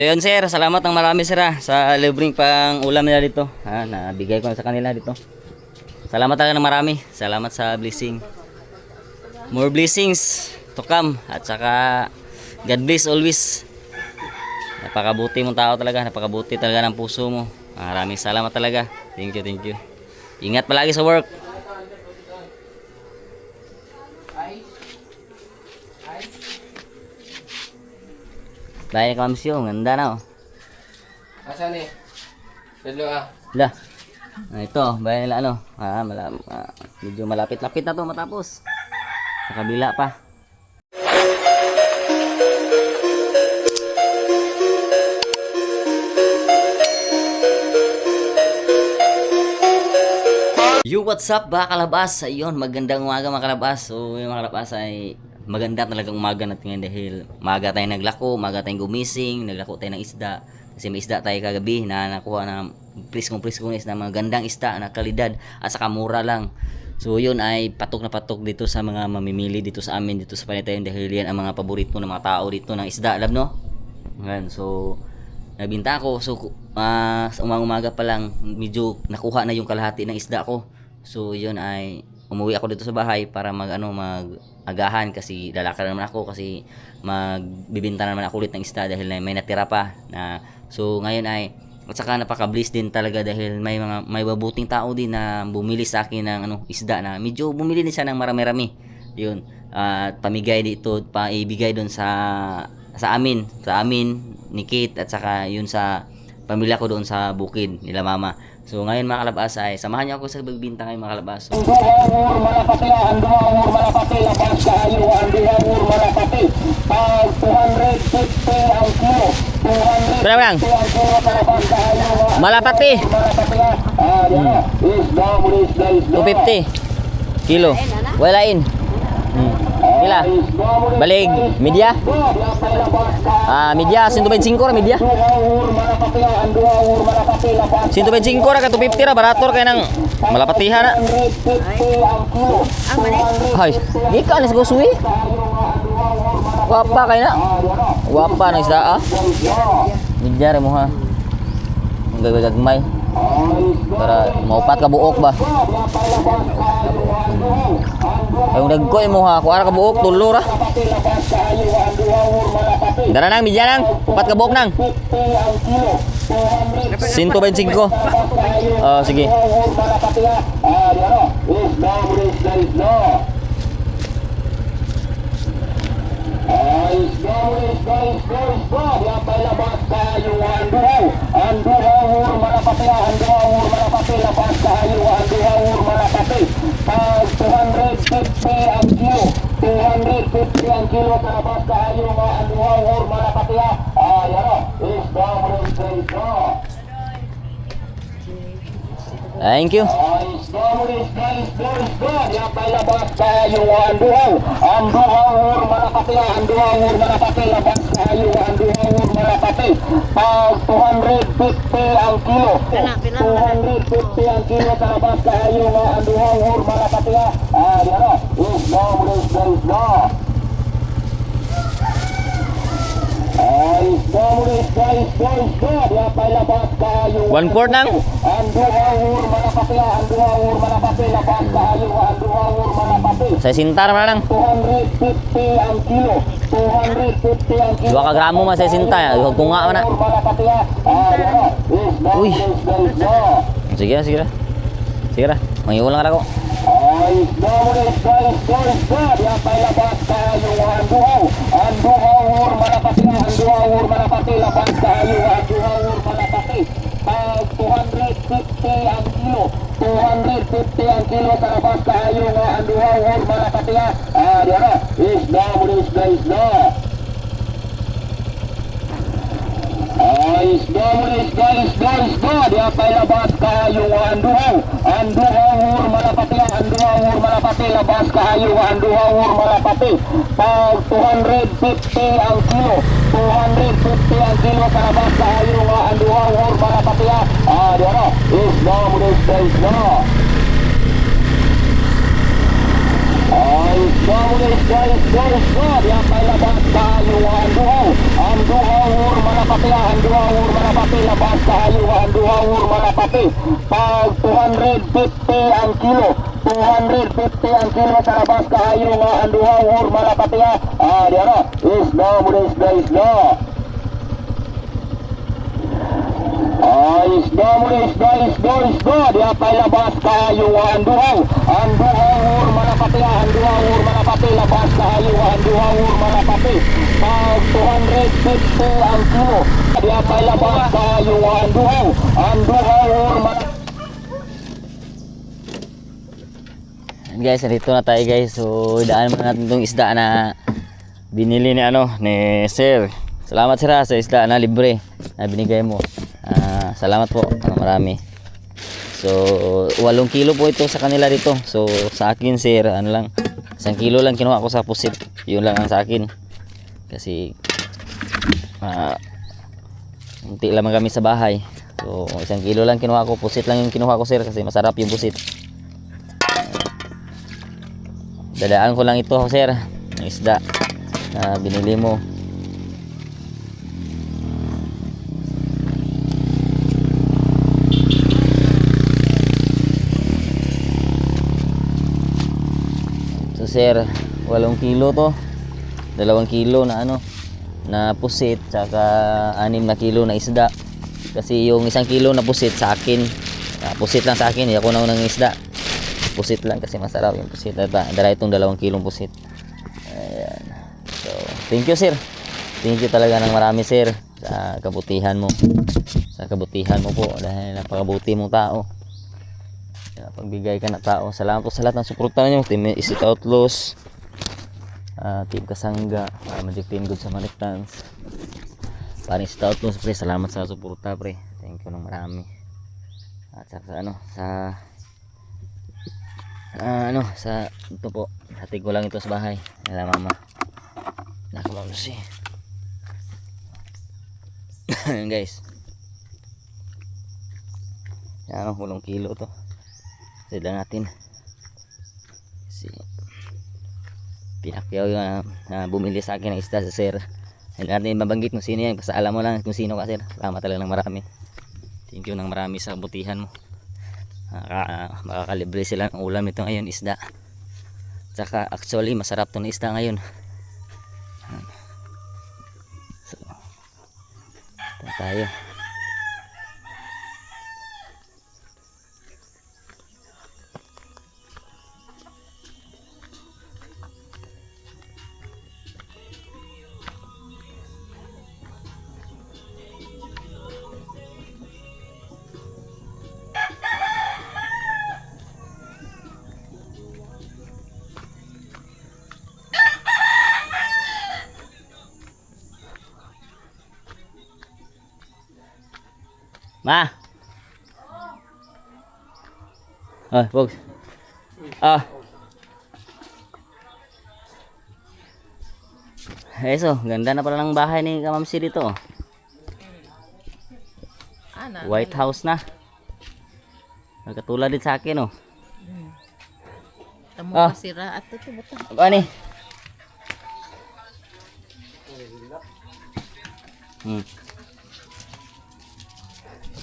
Ayun sir, salamat ng marami sir sa libreng pang ulam nila dito. Nabigay ko na sa kanila dito. Salamat talaga ng marami. Salamat sa blessing. More blessings to come. At saka God bless always. Napakabuti mong tao talaga. Napakabuti talaga ng puso mo. Maraming salamat talaga. Thank you, thank you. Ingat palagi sa work. Bayan ka mamsyo, ganda na oh. Asan eh? Dalo Lah. Ito, bayan nila ano. Medyo malapit-lapit na to matapos. Sa kabila pa. Yo, what's up ba kalabas? Ayun, magandang umaga mga kalabas. So, yung mga kalabas ay maganda talagang umaga natin ngayon dahil maga tayong naglako, maga tayong gumising, naglako tayo ng isda. Kasi may isda tayo kagabi na nakuha na priskong-priskong na mga gandang isda na kalidad at saka mura lang. So yun ay patok na patok dito sa mga mamimili dito sa amin, dito sa Panitayon dahil yan ang mga paborito ng mga tao dito ng isda, alam no? Yan, so nagbinta ako. So sa umaga pa lang medyo nakuha na yung kalahati ng isda ko. So yun ay umuwi ako dito sa bahay para mag-agahan kasi lalakad naman ako kasi magbibinta naman ako ulit ng isda dahil may natira pa na. So ngayon ay at saka napaka-bless din talaga dahil may mabuting tao din na bumili sa akin ng isda na medyo bumili din siya ng marami-rami. Yun. At pamigay dito, paibigay doon sa amin ni Kate at saka yun sa pamilya ko doon sa bukid nila mama. So ngayon mga kalabas ay samahan niyo ako sa pagbibinta ngayon mga kalabas. Berapa bang? Malapati. 250 kilo. Walain. Pila? Balik media? Media 125 ra media. 125 ra ka 250 ra barator kay nang malapatihan na. Ay, di ka alis go suwi. Wapa kay na. Wapa nang isda Media ra mo ha. Gagmay. Para maupat ka buok ba? Ay nagkoy mo ha, kuara ka buok tulo ra. Dara nang media nang, upat ka buok nang. 125. Sige. Thank you. One quart nang. Saya sintar mana nang? 2 ka gramo mas saya sinta ya. Kunga mana? Uy. Sige na. Mangiulang ako. Guys, diapay labas kayo ang duhaw. Ang duhaw, malapati, handuha ur malapati, labas kahayo, handuha ur malapati. Pag 250 ang kilo, 250 ang kilo sa labas kahayo, handuha ur malapati. Diyan na, isda muna, isda. Isda muna, isda. Diyan pa labas kahayo, handuha ur malapati, handuha ur malapati, labas kahayo, handuha ur malapati. Pag 250 ang kilo, diyan pa labas kahayo, handuha ur malapati. Guys, nandito na tayo guys. So, idaan muna natin itong isda na binili ni Sir. Salamat Sir sa isda na libre na binigay mo. Salamat po, marami. So, 8 kilo po ito sa kanila dito. So, sa akin Sir, 1 kilo lang kinuha ko sa pusit. Yun lang ang sa akin. Kasi, unti lamang kami sa bahay. So, 1 kilo lang kinuha ko. Pusit lang yung kinuha ko Sir kasi masarap yung pusit. Dadaan ko lang ito Sir, ng isda na binili mo. So Sir, 8 kilo to, 2 kilo na na pusit, saka 6 na kilo na isda. Kasi yung 1 kilo na pusit sa akin, pusit lang sa akin, hindi ako naunang isda. Pusit lang kasi masarap yung pusit. Dala itong 2 kilong pusit. Ayan. So, thank you Sir. Thank you talaga ng marami Sir sa kabutihan mo. Sa kabutihan mo po dahil napakabuti mong tao. Pagbigay ka na tao. Salamat po sa lahat ng suporta niyo. Team Isit Outlaws, Team Kasangga, Magic Team Good Samaritans, Paring Isit Outlaws pre. Salamat sa suporta pre. Thank you ng marami. At sa sa ito po, hatid ko lang ito sa bahay nila mama. Nakamamsi. Ayan guys. Yan, 8 kilo to. Sila natin. Kasi pinakyaw yung bumili sa akin ng isda sa Sir. Hindi natin mabanggit kung sino yan. Basta alam mo lang kung sino ka Sir. Salamat talaga ng marami. Thank you ng marami sa butihan mo. Makakalibre sila ng ulam nito ngayon, isda. Tsaka actually masarap to na isda ngayon. So, tayo. Ma. Bogs. Eso, ganda na pala ng bahay ni Kamamsi dito. White house na. Nagkatulad din sa akin Tamo kasira at ito buto. Ano ni?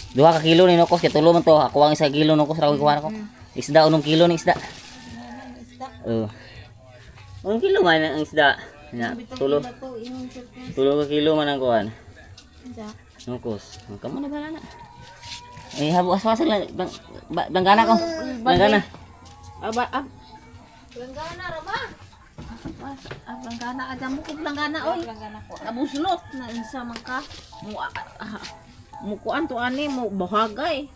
Duha ka kilo ni nukos kay tulo man to. Ako ang 1 kilo nukos ra ko kuha ko. Isda 1 kilo ng isda. Anong kilo man ang isda? Na tulo. Tulo ka kilo man ang kuan. Nukos. Kamo na bala na. Habo aswa sila banggana ko. Banggana. Langgana ra ba? Langgana aja mo ko langgana oy. Abuslot na insa man ka. Mukuan to ani mo bahagay.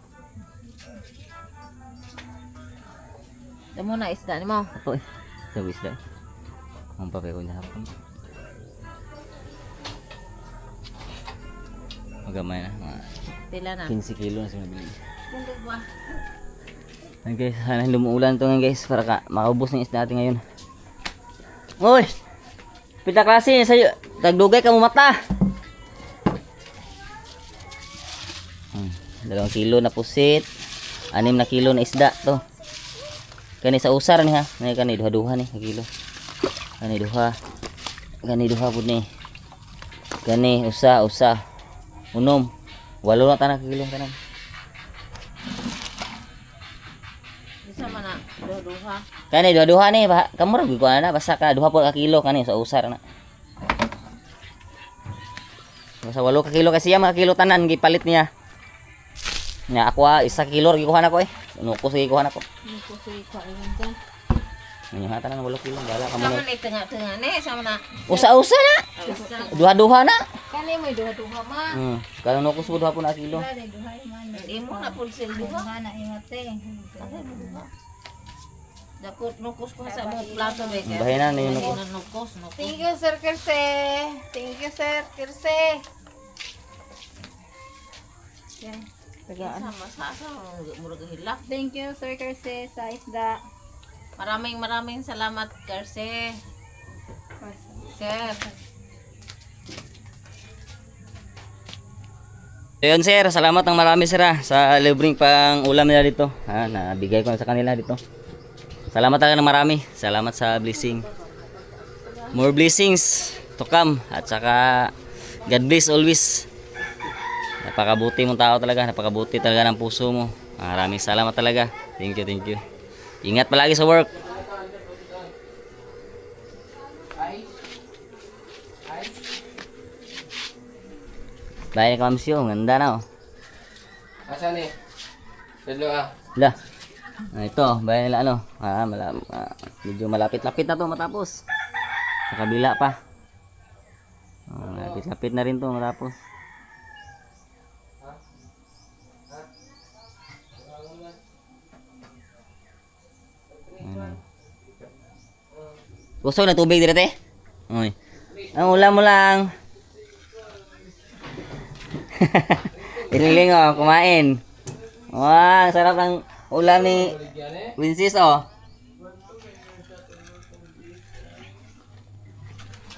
Damo na isda ni mo. Oy. Sa isda. Ang papel ko niya hapon. Magamay na. Pila na. 15 kilo na sila nabili. Bundog ba? Ayan guys, sana lumuulan ito ngayon guys para makaubos ng isda natin ngayon. Uy! Pita klase sa'yo. Tagdugay ka mo mata. 2 kilo na pusit. 6 na kilo na isda to. Kani sa usar ni ha. Kani duha-duha ni kilo. Kani duha. Kani duha pud ni. Kani usa. Unom. 8 na tanan kilo tanan. Bisa mana duha. Kani duha ni kamu ra ko ana basta ka duha po ka kilo kani sa usar na. Basta 8 ka kilo kasi mga kilo tanan gipalit niya. Nya ako 1 kilo gikuha nako eh. Nukos gikuha nako. Niko si ko ayun dyan. Nya tanan 8 kilo bala ka mo. Sama ni tengah-tengah ni sama na. Usa-usa na. Duha-duha na. Kani mo duha-duha ma. Kalau nukos mo duha po na kilo. Imo na pud sil duha na ingate. Dakot nukos ko sa mga plato be. Bahinan ni nukos. Nukos. Thank you, Sir Kirse. Thank you, Sir Kirse. Yan. Tagaan. Sama sa murag hilak. Thank you, Sir Kirse, sa isda. Maraming salamat, Kerse. Sir. Ayun sir, salamat ng marami sir sa libreng pang ulam nila dito. Nabigay ko na sa kanila dito. Salamat talaga ng marami. Salamat sa blessing. More blessings to come. At saka God bless always. Napakabuti mong tao talaga. Napakabuti talaga ng puso mo. Maraming salamat talaga. Thank you, thank you. Ingat palagi sa work. Bahay ka mamsyo, ganda na oh. Asan eh? Dalawa. Lah. Ito, bahay nila ano. Medyo malapit-lapit na to matapos. Sa kabila pa. Malapit-lapit na rin to matapos. Gusto na tubig dito eh? Uy. Ang ulam mo lang. Iniling oh, kumain. Wah, sarap ng ulam ni Princess oh.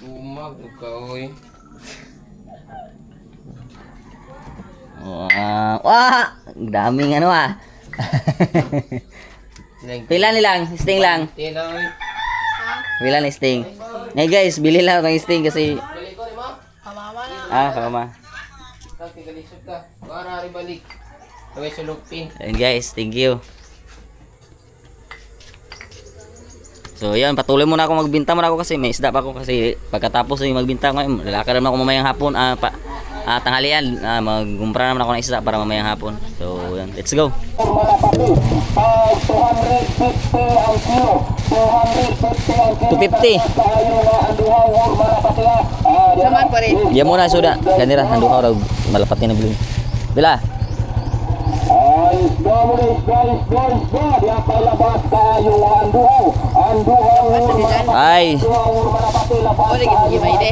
Umag ka oy. Wah, daming ano ah. Pila nilang, sting lang. Tinoy. Pila ni sting. Hey guys, bili lang ng sting kasi Balik ko ni mo. kama. Kagalisod ka. Para rin balik. Kaway sulupin. Ayun guys, thank you. So yan, patuloy muna ako magbinta muna ako kasi may isda pa ako kasi pagkatapos yung magbinta ko, lalakad naman ako mamayang hapon, tanghalian, magumpra naman ako ng isda para mamayang hapon. So yan, let's go. $250. Saman pa rin. Diyan muna sudah. Kanira handuha raw malapat ni beli. Bila? Ay. Boleh gimay de.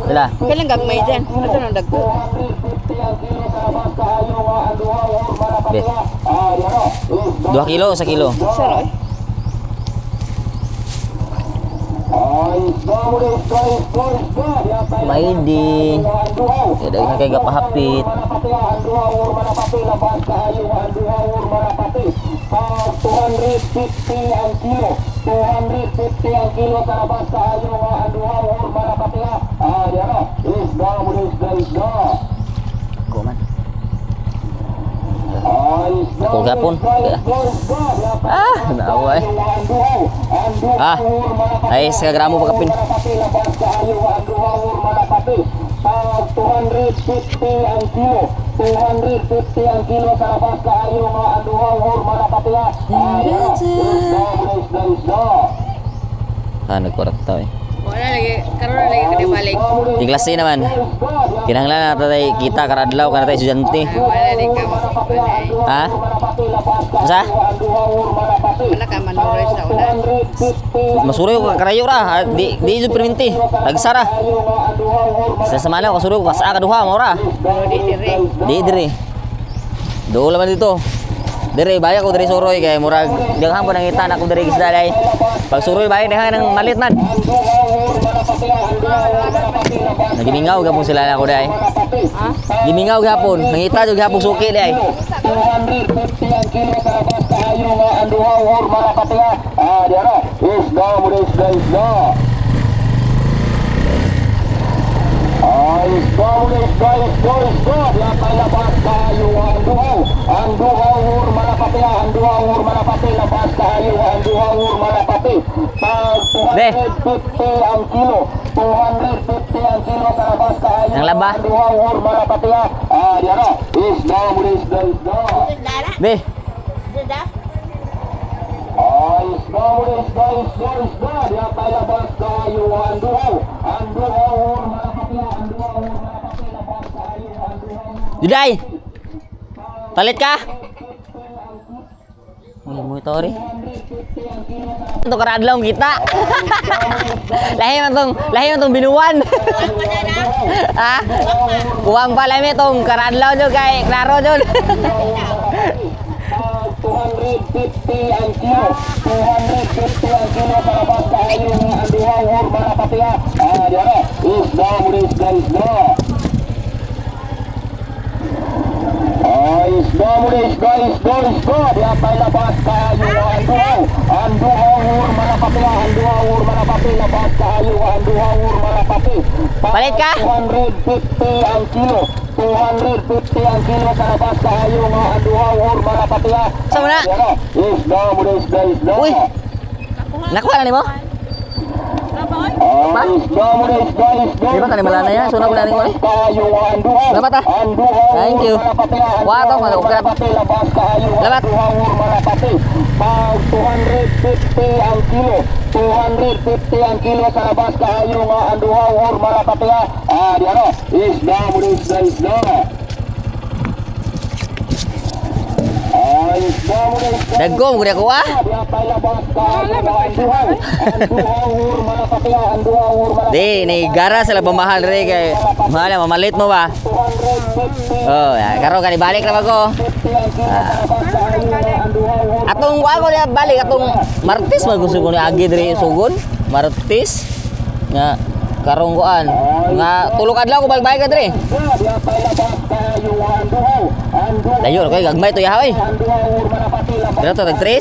Bila? Kailan gagmay dyan? Ano nang dagko? Be. 2 kilo, 1 kilo. Saroy. Maidi. Kada ka kay gapahapit. Kuman. Ako gapon. Naaway. Ay, sa gramo pa kapin. 250 ang kilo. 250 ang kilo sa labas kaayo nga aduhaw or malapatiya. Nagkorek tao eh. Wala lagi. Karoon na lagi kada balik. Di klase naman. Kinahanglan na tayo kita karadlaw ka na tayo estudyante. Wala lagi ka makibalay. Ha? Sa? Wala ka manuroy sa ulan. Masuroy ko karayo ra. Di jud perminti. Nagsara. Sa semana ko suroy ko sa kaduha mo ra. Pero di dire. Di dire. Do laman dito. Dire baya ko dire suroy kay murag daghang pa nangita na ko dire gisda day. Pag suroy baya daghang nang malit man. Nagimingaw gapon sila na ko day. Ha? Gimingaw gapon, nangita jud gapon suki day. 250 ang kilo sa labas kaayo nga aduhaw or malapatiya. Diara, isda mo isda. Ay, isda, di apay labas kayo ang duhaw. Ang duhaw ur malapati, ang duhaw ur malapati, labas kayo ang duhaw ur malapati. Pag 250 ang kilo, 250 ang kilo kalabas kayo. Ang laba. Ang duhaw ur malapati. Diyan na, isda muna isda. Dara. Be, Dada. Ay, isda, di apay labas kayo ang duhaw. Ang duhaw ur malapati, ang duhaw ur malapati, labas kayo ang duhaw ur. Juday! Palit ka? Uy, mo ito rin. Ito karadlaw kita. lahi man tong binuwan. Ha? Kuwang pa lahi itong karadlaw dyan kay klaro dyan. 250 ang kilo, 250 ang kilo para basta ayun ang duhaw ur malapati. Diyan na, isda muna isda. Isda muna isda. Di apay labas kayo ang duhaw. Ang duhaw ur malapati, ang duhaw ur malapati, labas kayo ang duhaw ur malapati. Palit ka? 250 ang kilo, 250 ang kilo para basta ayun ang duhaw ur malapati. Saan mo na? Diyan na, isda muna isda. Uy! Nakuha na ni mo? Isda muna isda. Di ba kanimala na yan? Sunod ko na rin ko eh. Labat ah. Thank you. Wato, mag-ugrab. Labat. Pag 250 ang kilo, 250 ang kilo sa labas kayo nga ang duhaw or marapati. Diyan na, isda muna isda. Isda muna isda. Dagko, mo ko ah. Di, ni gara sa labang mahal rin kay mahal, mamalit mo ba? Oh, ya, karo ka balik na ako. Atong ako niya balik atong Martes magusto ko ni agi diri sugon. Martes nga karong kuan nga tulog adlaw ko balik-balik ka diri. Dayo kay gagmay to yahay. Dira to tag 3.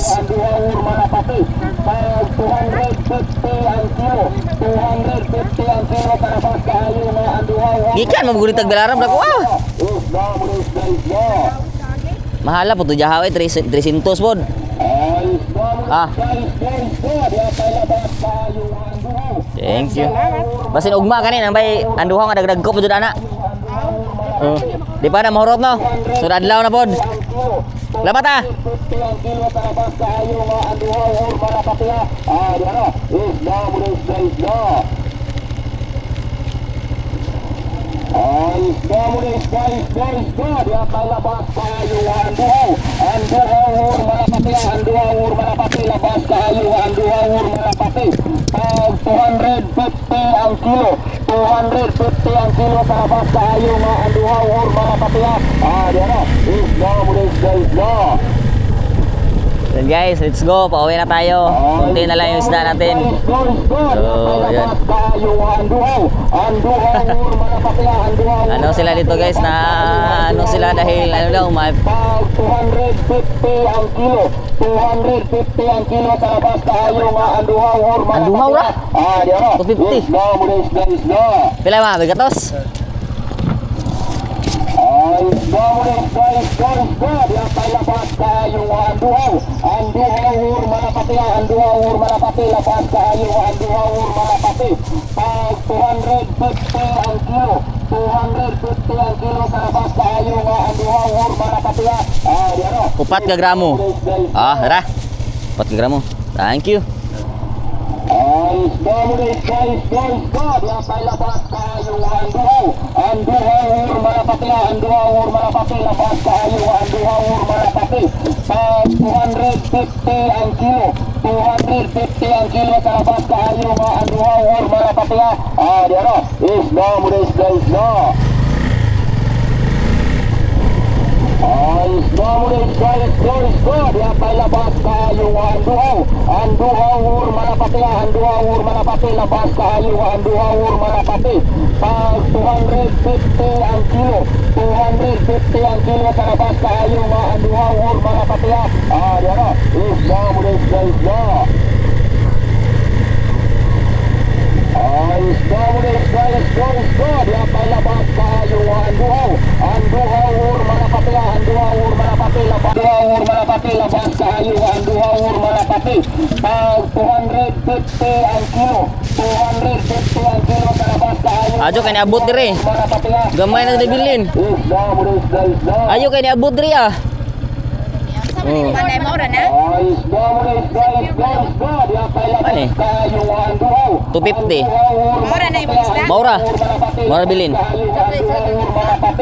250 ang kilo, 250 ang kilo para basta kayo nga ang duhaw. Gikan magulit tag bilaram na ko ah. Mahala po to jahaw 300 pod. Ah. Thank you. Basin ugma kanin ang bay anduha nga dagdag ko pud ana. Di pa na mahurot no. Sud adlaw na pod. Labat ah. Isda muna isda. Di apay labas kayo ang duhaw. Ang duhaw ur malapati. Ang duhaw ur malapati. Labas kayo ang duhaw ur malapati. Pag 250 ang kilo, 250 ang kilo para labas kayo nga ang duhaw ur malapati. Diyan na, isda muna isda. Then guys, let's go. Pauwi na tayo. Kunti na lang yung isda natin. So, yan. Ano sila dito guys na ano sila dahil ano daw may 250 ang kilo, 250 ang kilo sa labas tayo nga ang duhaw or ang duhaw ra. Diyan na. 250. Isda. Pila ma bigatos? Isda. Di apay labas tayo ang duhaw. Ang duhaw or malapati. Ang duhaw or malapati. Labas tayo ang duhaw or malapati. Pag 250 ang kilo, 250 ang kilo sa labas tayo nga ang duhaw or malapati. Diyan na. 4 ka gramo. Ah, tara. 4 ka gramo. Thank you. Isda. Di apay labas tayo ang duhaw. Ang duhaw or malapati. Ang duhaw or malapati. Labas tayo ang duhaw or malapati. Pag 250 ang kilo, 250 ang kilo sa labas tayo nga ang duhaw or malapati. Diyan na. Isda. Isda. Di apay labas tayo ang duhaw. Ang duhaw or malapati. Ang duhaw or malapati. Labas tayo ang duhaw or malapati. Pag 250 ang kilo, 250 ang kilo sa labas tayo nga ang duhaw or malapati. Diyan na. Isda. Isda mo na isda. Di apay labas kayo anduhaw. Anduhaw or malapati. Anduhaw or malapati. Anduhaw or malapati. Labas kayo anduhaw or malapati. Pag 250 ang kilo. 250 ang kilo sa labas kayo. Ajo kay niabot dire. Malapati. Gamay na dibilin. Isda mo na isda. Ayo kay niabot dire ah. Oh. Panay mo ra na? Isda mo na isda. Di apay labas Ano eh? kayo anduhaw. 250. Mora na yung isda? Maura. Maura bilin.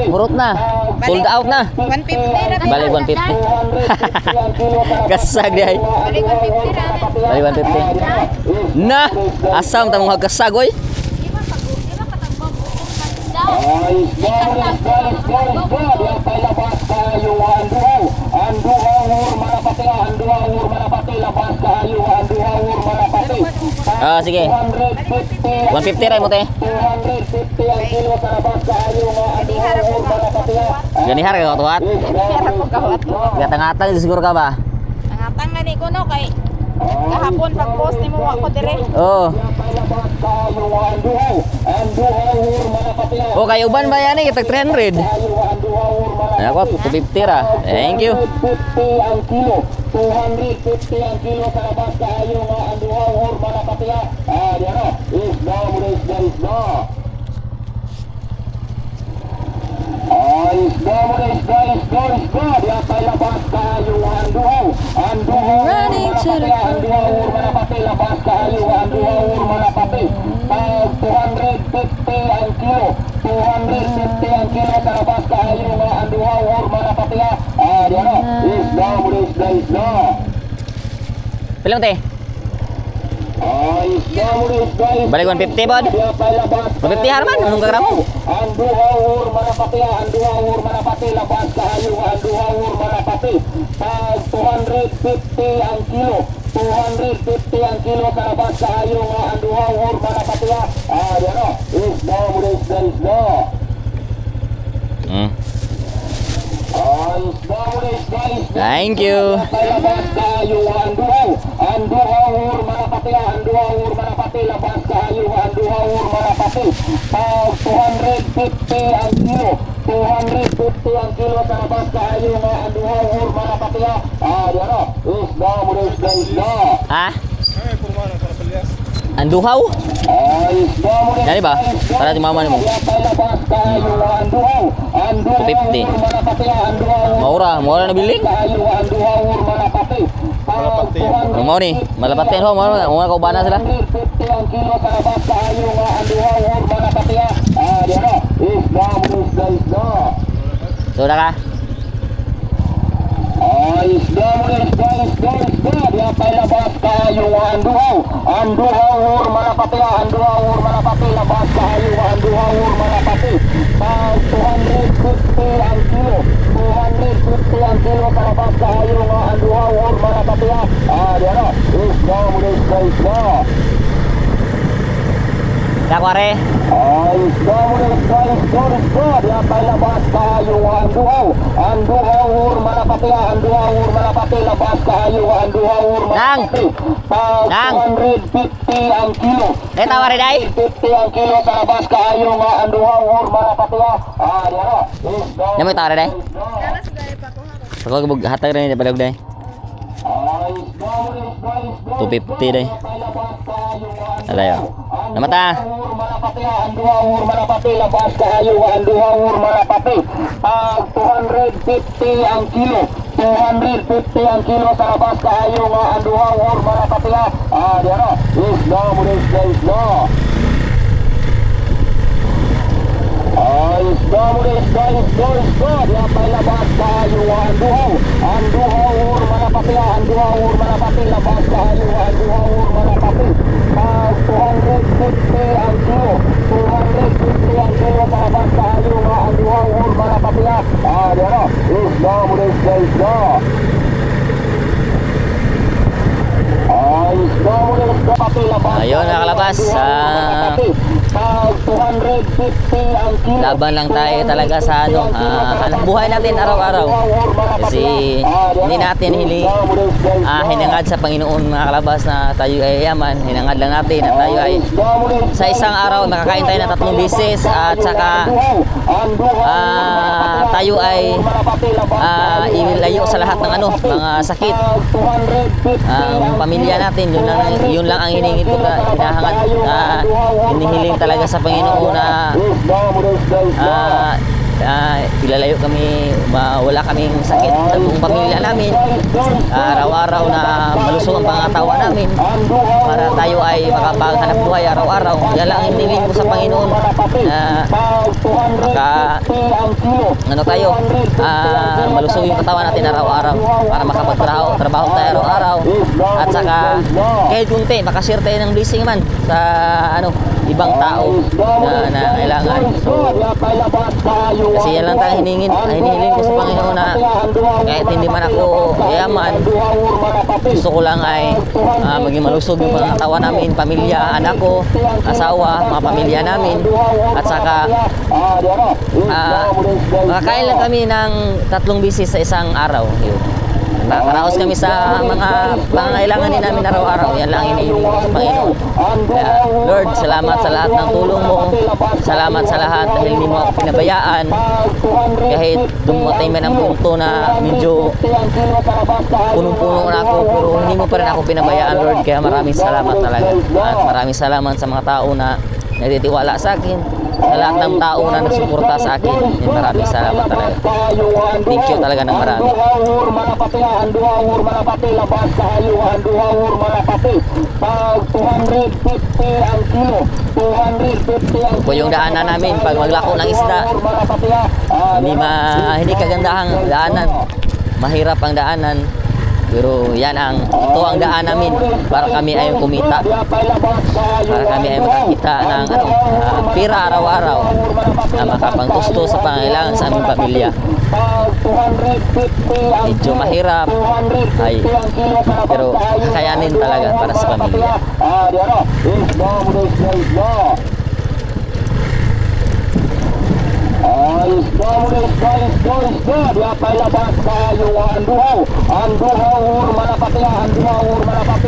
Murot na. Sold out na. 150 na. Bali 150. Kasag di ay. Balik 150 na. Bali 150. Na, asam ta mga kasag oy. Ah, sige. 150 ray mo te. Ganihar ka tuwat. Kaya ko kawat. Gatang-atang siguro ka ba? Ang atang gani ko no kay kahapon pag post nimo ako dire. Oo. Oh, kayo uban ba yan eh? Kitag 300. Ako, 250 ra. Thank you. 250 ang kilo. 250 ang kilo sa labas kayo nga anduhaw or malapatiya. Diyan o. Isda mo na isda. Isda mo na isda. Diyan tayo labas kayo anduhaw. Anduhaw or malapatiya. Anduhaw or malapati. Labas kayo anduhaw or malapati. Pag 250 ang kilo. 250 ang kilo sa labas kayo nga anduhaw or malapatiya. Diyan o. Isda mo na isda. Pilang te? Balik 150 bod. 150 harman, anong kagramo? Anduhaur manapati, labas kayo, anduhaur manapati. Pag 250 ang kilo, 250 ang kilo sa labas kayo, anduhaur manapati. Yan o, isda mo na isda. Thank you. Labas kayo, anduhaur manapati, labas kayo, anduhaur manapati. Pag 250 ang kilo, 250 ang kilo sa labas kayo, anduhaur manapati. Yan o, isda mo na isda. Ha? Anduhaw? Dari ba? Para di mama mo. 250. Maura na bilin. Ang mau ni, malapatin ho, mau kaubana sila. Sudah ka? Isda mo na isda. Diyan tayo labas kayo, anduhaw, manapati, labas kayo, anduhaw, manapati. Pag 250 ang kilo, 250 ang kilo sa labas kayo, anduhaw, manapati. Diyan o, isda mo na isda. Yakware. Isda mo na isda. Diyan tayo labas kayo, anduhaw, manapati, labas kayo, anduhaw, manapati. Pag Nang. 250 ang kilo, Tawari day. 50 ang kilo sa labas kayo, anduhaw, manapati. Diyan o, isda. Namo tawari day. Ako gubog hatag rin padog day. 250 day. Alayo. Namata. Manapati, labas kayo, anduhaw, manapati. Pag 250 ang kilo, 250 ang kilo sa labas kayo, anduhaw, manapati. Diyan o, isda mo na isda. Isda mo na isda. Diyan tayo labas kayo, anduhaw, manapati, labas kayo, anduhaw, manapati. Pag 250 ang kilo, 250 ang kilo sa labas kayo, anduhaw, manapati. Diyan o, isda mo na isda. Isda mo na isda. Ayun, nakalabas. Pag 250 ang kilo. Laban lang tayo talaga sa ano, hanap buhay natin araw-araw. Kasi hindi natin hinangad sa Panginoon mga kalabas na tayo ay yaman. Hinangad lang natin na tayo ay sa isang araw nakakain tayo ng 3 beses at saka tayo ay ilayo sa lahat ng ano, mga sakit. Ang pamilya natin, yun lang ang hinihingit ko, hinahangad na hinihiling talaga sa Panginoon na ilalayo kami, wala kaming sakit sa buong pamilya namin, araw-araw na malusog ang pangatawan namin para tayo ay makapaghanap buhay araw-araw. Yan lang ang hinihiling ko sa Panginoon na tayo malusog yung katawan natin araw-araw para makapagtrabaho tayo araw-araw at saka kahit kunti makashare tayo ng blessing man sa ano ibang tao na kailangan. So, kasi yan lang tayo hinihiling ko sa Panginoon na kahit hindi man ako yaman, gusto ko lang ay maging malusog yung pangatawan namin, pamilya, anak ko, asawa, mga pamilya namin, at saka makakain lang kami ng 3 beses sa isang araw. Yun. Nakaraos kami sa mga pangangailangan din namin araw-araw. Yan lang hinihiling ko sa Panginoon. Kaya, Lord, salamat sa lahat ng tulong mo. Salamat sa lahat dahil hindi mo ako pinabayaan. Kahit dumating man ang punto na medyo punong-puno na ako, pero hindi mo pa rin ako pinabayaan, Lord. Kaya maraming salamat talaga. At maraming salamat sa mga tao na nagtitiwala sa akin, sa lahat ng tao na nagsuporta sa akin. Maraming salamat talaga. Thank you talaga ng marami. Po yung daanan namin pag maglako ng isda, hindi kagandahang daanan, mahirap ang daanan. Pero ito ang daan namin para kami ay kumita, para kami ay makakita ng pera araw-araw na makapangtusto sa pangailangan sa aming pamilya. Medyo mahirap pero kakayanin talaga para sa pamilya. Dia labas kayu anduhur manapati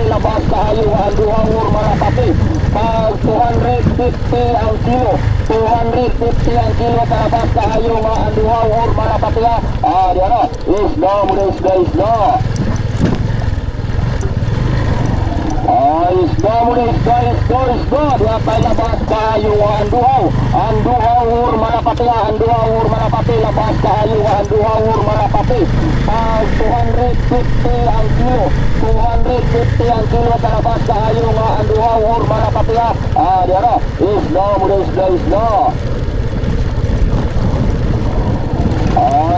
labas kayu anduhur manapati 250 ang kilo 250 ang kilo labas kayu anduhur manapati dia isda dia labas kayu anduhur manapati labas kayu anduhur manapati 250 ang kilo 250 ang kilo labas kayu anduhur manapati dia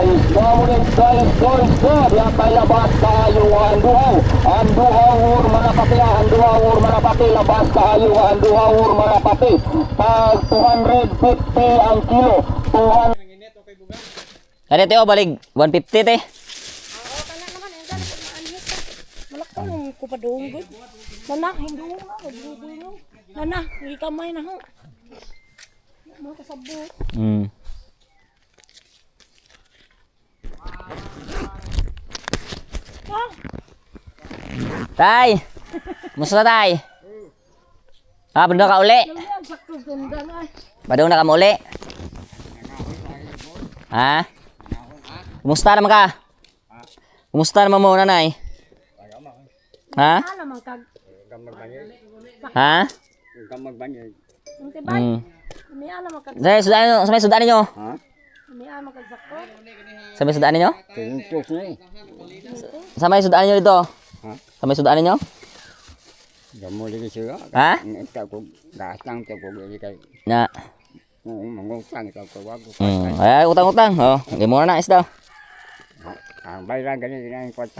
isda dia labas kayu anduhur manapati labas kayu anduhur manapati 250 ang kilo 200. Kaya Teo, balik 150 te. Malaktan ko pa doon, good. Nana, hindi mo na. Nana, hindi kamay na ho. Mga kasabo. Tay! Musta tay? Padung ka uli? Padung na ka mo uli? Ha? Kumusta naman ka? Kumusta naman mo, nanay? Ha? Ha? Sa may sudan ninyo? Sa may sudan ninyo? Sa may sudan ninyo dito? Sa may sudan ninyo? Ha? Na? Ay, utang-utang. Oh, hindi mo na isda.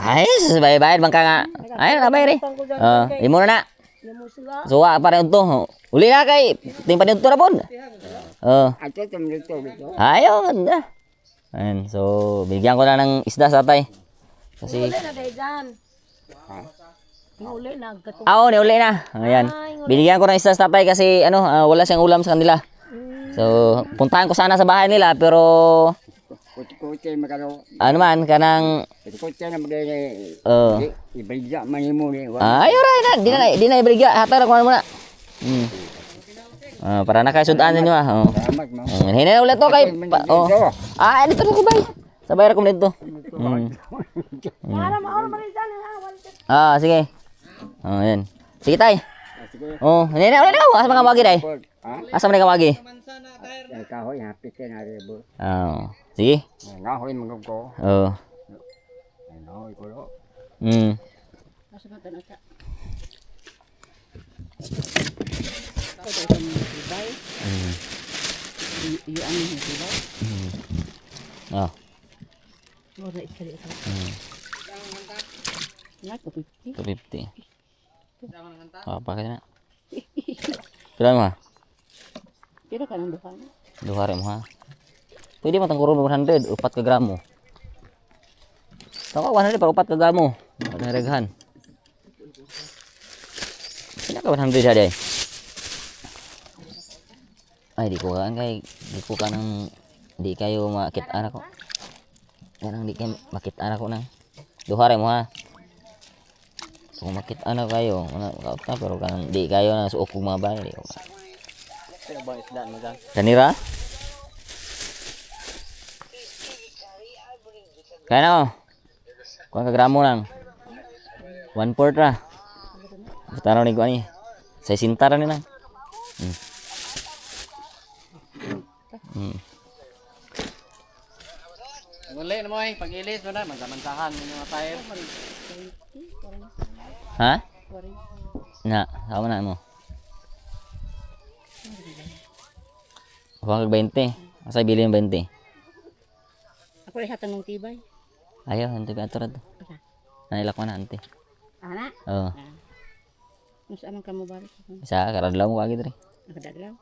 Ay, bayad bang ka nga? Ay, nabay rin. Hindi mo na. Suwa pa rin ito. Uli na kay. Tingpan ito na po. Ayaw, ganda. Ayan, so, bigyan ko na ng isda sa tatay. Kasi... Oo, niuli na. Ayan. Binigyan ko ng isda sa tatay kasi wala siyang ulam sa kanila. So, puntahan ko sana sa bahay nila pero Kuti-kuti magano. ano man kanang Kuti-kuti na magay. oh. Ibalya man mo ni. Ayo ra di na ibrigya hatag ko muna. Para na kay sudan ninyo ah. Oh. Salamat mo. Hinay ulit to kay oh. Dito na ko bay. Sabay ra ko dito. Para mauna man ha. Sige. Yan. Sige tay. Sige. Hinay ulit ako. Asa mga magi day? Ha? Asa man ka magi? Kahoy hapit na rebo. Sige. Ngahoy mga ko. Ngahoy ko lo. Oh. Wala ikali ito. 250. Pakai na. Pila mo ha? Pila ka nang dukan? Duha rin mo ha? Pwede mo tangkuro 100, 4 ka gramo. Tawa 100 para 4 ka gramo. Ada reghan. Pila ka 100 ada. Ay di ko kan kay di ko kanang di kayo makit anak ko. Kanang di kayo makit anak ko nang. Duha rin mo ha? Kung makit anak kayo, pero kanang di kayo na suok kong mga bahay. Kanira? Kaya na ko. Kuha ka gramo lang. 1/4 ra. Basta raw ni ko ani. Sa sinta ra ni lang. Uli na mo ay pag-ilis mo na mansamansahan mo mga tire. Ha? Na, sama na mo. Kuha ka 20. Asa bili yung 20? Ako ay hatang ng tibay. Ayaw, hante ka ato. Nailak mo na, hante. Ana? Oo. Kung saan man ka mo balik? Isa, karadlaw mo kagid rin. Nakadaglaw?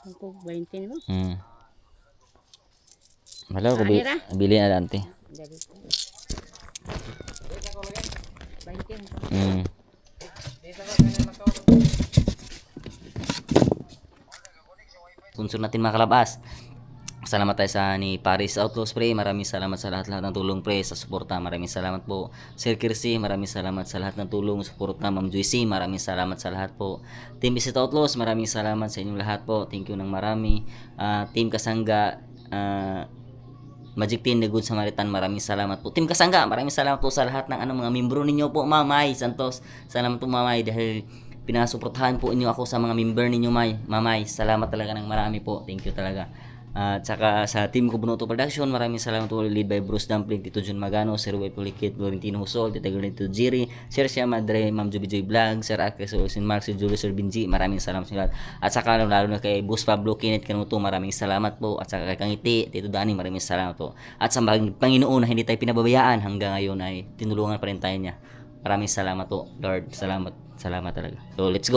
Ako, 20 mo? Malaw ko bili na dante. 20. Sponsor natin mga kalabas. Salamat tayo sa ni Paris Outlaws pre. Maraming salamat sa lahat ng tulong pre sa suporta. Maraming salamat po Sir Kirsi. Maraming salamat sa lahat ng tulong suporta. Ma'am Joyce. Maraming salamat sa lahat po. Team Visit Outlaws. Maraming salamat sa inyong lahat po. Thank you ng marami. Team Kasangga. Magic Team The Good Samaritan. Maraming salamat po. Team Kasangga. Maraming salamat po sa lahat ng mga membro ninyo po. Mamay Santos. Salamat po Mamay dahil pinasuportahan po inyo ako sa mga member ninyo Mamay. Salamat talaga ng marami po. Thank you talaga. At saka sa team ko Bunoto Production, maraming salamat po, lead by Bruce Dumpling, Tito John Magano, Sir Way Pulikit, Florentino Husol, Tita Gernito Jiri, Sir Sia Madre, Ma'am Joby Joy Vlog, Sir Akres, Sir Mark, Sir Julio, Sir Binji, maraming salamat sa lahat. At saka lalo na kay Boss Pablo, Kenneth Canuto, maraming salamat po. At saka kay Kangiti, Tito Dani, maraming salamat po. At sa Panginoon na hindi tayo pinababayaan hanggang ngayon ay tinulungan pa rin tayo niya. Maraming salamat po, Lord. Salamat talaga. So let's go.